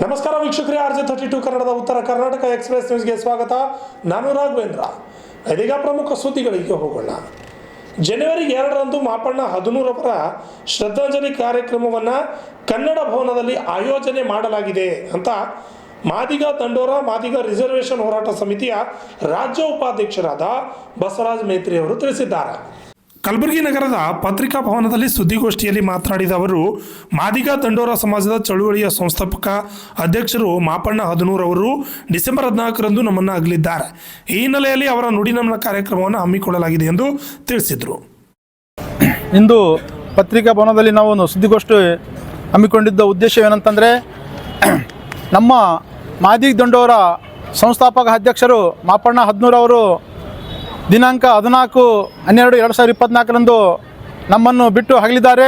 ನಮಸ್ಕಾರ ವೀಕ್ಷಕರೇ, RJ32 ಕನ್ನಡದ ಉತ್ತರ ಕರ್ನಾಟಕ ಎಕ್ಸ್‌ಪ್ರೆಸ್ ನ್ಯೂಸ್ಗೆ ಸ್ವಾಗತ. ನಾನು ರಾಘವೇಂದ್ರ. ಇದೀಗ ಪ್ರಮುಖ ಸುದ್ದಿಗಳಿಗೆ ಹೋಗೋಣ. ಜನವರಿ 2ರಂದು ಮಾಪಣ್ಣ ಹದನೂರವರ ಶ್ರದ್ಧಾಂಜಲಿ ಕಾರ್ಯಕ್ರಮವನ್ನು ಕನ್ನಡ ಭವನದಲ್ಲಿ ಆಯೋಜನೆ ಮಾಡಲಾಗಿದೆ ಅಂತ ಮಾದಿಗ ದಂಡೋರ ಮಾದಿಗ ರಿಸರ್ವೇಷನ್ ಹೋರಾಟ ಸಮಿತಿಯ ರಾಜ್ಯ ಉಪಾಧ್ಯಕ್ಷರಾದ ಬಸವರಾಜ ಮೇತ್ರಿ ಅವರು ತಿಳಿಸಿದ್ದಾರೆ. ಕಲಬುರಗಿ ನಗರದ ಪತ್ರಿಕಾ ಭವನದಲ್ಲಿ ಸುದ್ದಿಗೋಷ್ಠಿಯಲ್ಲಿ ಮಾತನಾಡಿದ ಅವರು, ಮಾದಿಗ ದಂಡೋರ ಸಮಾಜದ ಚಳುವಳಿಯ ಸಂಸ್ಥಾಪಕ ಅಧ್ಯಕ್ಷರು ಮಾಪಣ್ಣ ಹದನೂರವರು ಡಿಸೆಂಬರ್ 14ರಂದು ನಮ್ಮನ್ನು ಅಗಲಿದ್ದಾರೆ. ಈ ಹಿನ್ನೆಲೆಯಲ್ಲಿ ಅವರ ನುಡಿನಮನ ಕಾರ್ಯಕ್ರಮವನ್ನು ಹಮ್ಮಿಕೊಳ್ಳಲಾಗಿದೆ ಎಂದು ತಿಳಿಸಿದರು. ಇಂದು ಪತ್ರಿಕಾ ಭವನದಲ್ಲಿ ನಾವು ಒಂದು ಸುದ್ದಿಗೋಷ್ಠಿ ಹಮ್ಮಿಕೊಂಡಿದ್ದ ಉದ್ದೇಶವೇನಂತಂದರೆ, ನಮ್ಮ ಮಾದಿಗ ದಂಡೋರ ಸಂಸ್ಥಾಪಕ ಅಧ್ಯಕ್ಷರು ಮಾಪಣ್ಣ ಹದನೂರವರು ದಿನಾಂಕ 14/12/2024ರಂದು ನಮ್ಮನ್ನು ಬಿಟ್ಟು ಅಗಲಿದ್ದಾರೆ.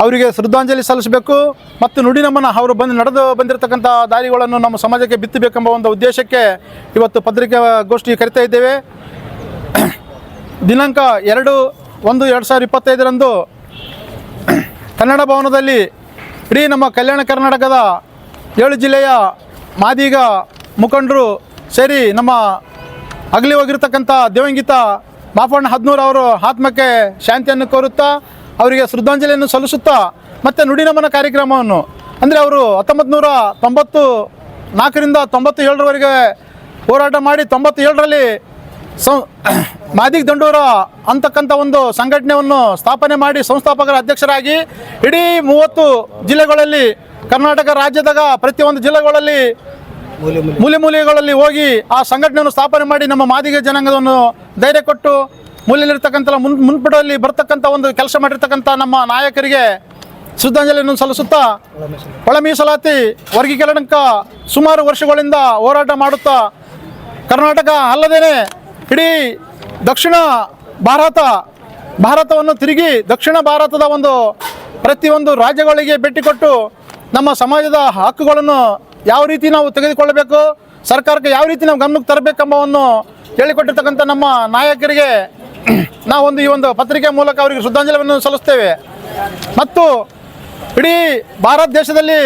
ಅವರಿಗೆ ಶ್ರದ್ಧಾಂಜಲಿ ಸಲ್ಲಿಸಬೇಕು ಮತ್ತು ನುಡಿನಮನ ಅವರು ನಡೆದು ಬಂದಿರತಕ್ಕಂಥ ದಾರಿಗಳನ್ನು ನಮ್ಮ ಸಮಾಜಕ್ಕೆ ಬಿತ್ತಬೇಕೆಂಬ ಒಂದು ಉದ್ದೇಶಕ್ಕೆ ಇವತ್ತು ಪತ್ರಿಕಾಗೋಷ್ಠಿ ಕರಿತಾ ಇದ್ದೇವೆ. ದಿನಾಂಕ 2/1/2025ರಂದು ಕನ್ನಡ ಭವನದಲ್ಲಿ ಇಡೀ ನಮ್ಮ ಕಲ್ಯಾಣ ಕರ್ನಾಟಕದ 7 ಜಿಲ್ಲೆಯ ಮಾದಿಗ ಮುಖಂಡರು ಸೇರಿ ನಮ್ಮ ಅಗಲಿ ಹೋಗಿರ್ತಕ್ಕಂಥ ದಿವಂಗಿತ ಮಾಪಣ್ಣ ಹದನೂರವರು ಆತ್ಮಕ್ಕೆ ಶಾಂತಿಯನ್ನು ಕೋರುತ್ತಾ ಅವರಿಗೆ ಶ್ರದ್ಧಾಂಜಲಿಯನ್ನು ಸಲ್ಲಿಸುತ್ತಾ ಮತ್ತು ನುಡಿನಮನ ಕಾರ್ಯಕ್ರಮವನ್ನು ಅಂದರೆ ಅವರು 1994ರಿಂದ 97ರವರೆಗೆ ಹೋರಾಟ ಮಾಡಿ 97ರಲ್ಲಿ ಮಾದಿಗ ದಂಡೋರ ಅಂತಕ್ಕಂಥ ಒಂದು ಸಂಘಟನೆಯನ್ನು ಸ್ಥಾಪನೆ ಮಾಡಿ ಸಂಸ್ಥಾಪಕರ ಅಧ್ಯಕ್ಷರಾಗಿ ಇಡೀ 30 ಜಿಲ್ಲೆಗಳಲ್ಲಿ ಕರ್ನಾಟಕ ರಾಜ್ಯದಾಗ ಪ್ರತಿಯೊಂದು ಜಿಲ್ಲೆಗಳಲ್ಲಿ ಮೂಲೆಗಳಲ್ಲಿ ಹೋಗಿ ಆ ಸಂಘಟನೆಯನ್ನು ಸ್ಥಾಪನೆ ಮಾಡಿ ನಮ್ಮ ಮಾದಿಗ ಜನಾಂಗವನ್ನು ಧೈರ್ಯ ಕೊಟ್ಟು ಮೂಲೆಯಲ್ಲಿರ್ತಕ್ಕಂಥ ಮುನ್ಪಡಲ್ಲಿ ಬರ್ತಕ್ಕಂಥ ಒಂದು ಕೆಲಸ ಮಾಡಿರ್ತಕ್ಕಂಥ ನಮ್ಮ ನಾಯಕರಿಗೆ ಶ್ರದ್ಧಾಂಜಲಿಯನ್ನು ಸಲ್ಲಿಸುತ್ತಾ ಒಳ ಮೀಸಲಾತಿ ವರ್ಗೀಕರಣಕ್ಕ ಸುಮಾರು ವರ್ಷಗಳಿಂದ ಹೋರಾಟ ಮಾಡುತ್ತಾ ಕರ್ನಾಟಕ ಅಲ್ಲದೇ ಇಡೀ ದಕ್ಷಿಣ ಭಾರತವನ್ನು ತಿರುಗಿ ದಕ್ಷಿಣ ಭಾರತದ ಒಂದು ಪ್ರತಿಯೊಂದು ರಾಜ್ಯಗಳಿಗೆ ಭೇಟಿ ಕೊಟ್ಟು ನಮ್ಮ ಸಮಾಜದ ಹಕ್ಕುಗಳನ್ನು ಯಾವ ರೀತಿ ನಾವು ತೆಗೆದುಕೊಳ್ಳಬೇಕು, ಸರ್ಕಾರಕ್ಕೆ ಯಾವ ರೀತಿ ನಾವು ಗಮನಕ್ಕೆ ತರಬೇಕೆಂಬವನ್ನು ಹೇಳಿಕೊಟ್ಟಿರ್ತಕ್ಕಂಥ ನಮ್ಮ ನಾಯಕರಿಗೆ ನಾವೊಂದು ಈ ಒಂದು ಪತ್ರಿಕೆ ಮೂಲಕ ಅವರಿಗೆ ಶ್ರದ್ಧಾಂಜಲಿಯನ್ನು ಸಲ್ಲಿಸ್ತೇವೆ. ಮತ್ತು ಇಡೀ ಭಾರತ ದೇಶದಲ್ಲಿ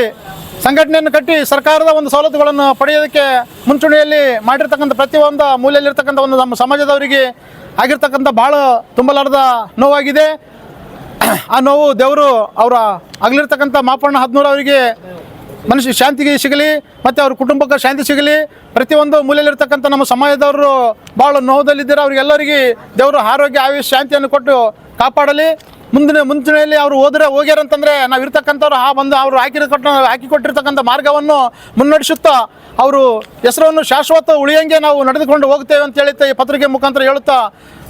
ಸಂಘಟನೆಯನ್ನು ಕಟ್ಟಿ ಸರ್ಕಾರದ ಒಂದು ಸವಲತ್ತುಗಳನ್ನು ಪಡೆಯೋದಕ್ಕೆ ಮುಂಚೂಣಿಯಲ್ಲಿ ಮಾಡಿರ್ತಕ್ಕಂಥ ಪ್ರತಿಯೊಂದು ಮೂಲೆಯಲ್ಲಿರ್ತಕ್ಕಂಥ ಒಂದು ನಮ್ಮ ಸಮಾಜದವರಿಗೆ ಆಗಿರ್ತಕ್ಕಂಥ ಭಾಳ ತುಂಬಲಾರದ ನೋವಾಗಿದೆ. ಆ ನೋವು ದೇವರು ಅವರ ಆಗಲಿರ್ತಕ್ಕಂಥ ಮಾಪಣ್ಣ ಹದನೂರು ಅವರಿಗೆ ಮನುಷ್ಯ ಶಾಂತಿಗೆ ಸಿಗಲಿ ಮತ್ತು ಅವ್ರ ಕುಟುಂಬಕ್ಕೆ ಶಾಂತಿ ಸಿಗಲಿ. ಪ್ರತಿಯೊಂದು ಮೂಲೆಯಲ್ಲಿರ್ತಕ್ಕಂಥ ನಮ್ಮ ಸಮಾಜದವರು ಭಾಳ ನೋವುದಲ್ಲಿದ್ದಾರೆ. ಅವರಿಗೆಲ್ಲರಿಗೆ ದೇವರು ಆರೋಗ್ಯ ಆಯುಷ್ ಶಾಂತಿಯನ್ನು ಕೊಟ್ಟು ಕಾಪಾಡಲಿ. ಮುಂಚೂಣಿಯಲ್ಲಿ ಅವರು ಹೋಗ್ಯಾರಂತಂದರೆ ನಾವು ಇರ್ತಕ್ಕಂಥವ್ರು ಅವರು ಹಾಕಿಕೊಟ್ಟಿರ್ತಕ್ಕಂಥ ಮಾರ್ಗವನ್ನು ಮುನ್ನಡೆಸುತ್ತಾ ಅವರು ಹೆಸರನ್ನು ಶಾಶ್ವತ ಉಳಿಯಂಗೆ ನಾವು ನಡೆದುಕೊಂಡು ಹೋಗ್ತೇವೆ ಅಂತ ಹೇಳಿ ಈ ಪತ್ರಿಕೆ ಮುಖಾಂತರ ಹೇಳುತ್ತಾ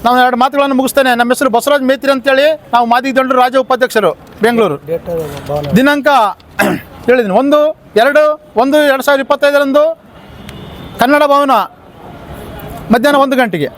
ನಾವು 2 ಮಾತುಗಳನ್ನು ಮುಗಿಸ್ತೇನೆ. ನಮ್ಮ ಹೆಸರು ಬಸವರಾಜ ಮೇತ್ರಿ ಅಂತೇಳಿ, ನಾವು ಮಾದಿಗ ದಂಡೋರ ರಾಜ್ಯ ಉಪಾಧ್ಯಕ್ಷರು, ಬೆಂಗಳೂರು. ದಿನಾಂಕ ಹೇಳಿದ್ದೀನಿ 1/2/1/2025ರಂದು ಕನ್ನಡ ಭವನ ಮಧ್ಯಾಹ್ನ 1 ಗಂಟೆಗೆ.